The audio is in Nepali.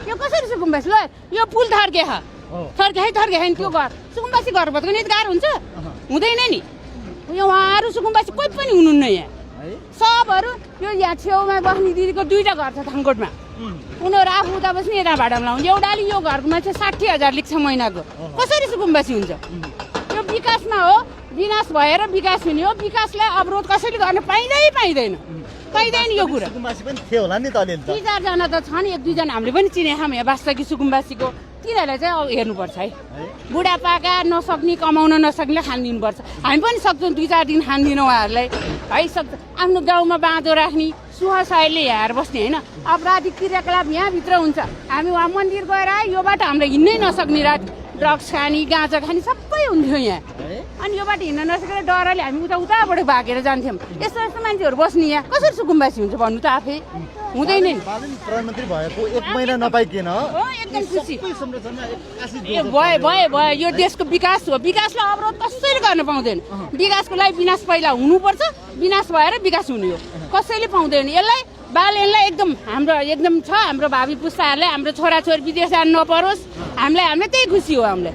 यो कसरी सुकुम्बासी ल यो पुल थर्के है त्यो घर सुकुम्बासी घर भत्को नि गाह्रो हुन्छ हुँदैन नि यो उहाँहरू सुकुम्बासी कोही पनि हुनुहुन्न यहाँ सबहरू यो यहाँ छेउमा बस्ने दिदीको 2टा घर छ थाङकोटमा उनीहरू आफू उता बस्ने यता भाडामा लाउने एउटाले यो घरको मान्छे 60,000 लिन्छ महिनाको कसरी सुकुम्बासी हुन्छ यो विकासमा हो विनाश भएर विकास हुने हो विकासलाई अवरोध कसैले गर्न पाइँदैन यो कुरा सुकुम्बासी पनि थियो होला नि त अलिअलि त 3-4 जना त छन् 1-2 जना हामीले पनि चिने हामी यहाँ बास्छ कि सुकुम्बासीको तिनीहरूलाई चाहिँ अब हेर्नुपर्छ है बुढापाका नसक्ने कमाउन नसक्ने खानिदिनुपर्छ हामी पनि सक्छौँ 2-4 दिन खानिदिनु उहाँहरूलाई है सक्छ आफ्नो गाउँमा बाँधो राख्ने सुहासायले हेरेर बस्ने होइन अपराधिक क्रियाकलाप यहाँभित्र हुन्छ हामी उहाँ मन्दिर गएर यो बाटो हामीलाई हिँड्नै नसक्ने रात ड्रग्स खाने गाँजा खाने सबै हुन्थ्यो यहाँ अनि यो बाटो हिँड्न नसकेर डरले हामी उताबाट भागेर जान्थ्यौँ यस्तो मान्छेहरू बस्ने यहाँ कसरी सुकुम्बासी हुन्छ भन्नु त आफै हुँदैन नि प्रधानमन्त्री भएको 1 महिना नपाइकिन एकदम खुसी भयो यो देशको विकास हो विकासलाई अवरोध कसैले गर्न पाउँदैन विकासको लागि विनाश पहिला हुनुपर्छ विनाश भएर विकास हुने हो कसैले पाउँदैन यसलाई बालनलाई एकदम छ हाम्रो भावी पुस्ताहरूलाई हाम्रो छोराछोरी विदेश जानु नपरोस् हामीलाई त्यही खुसी हो हामीलाई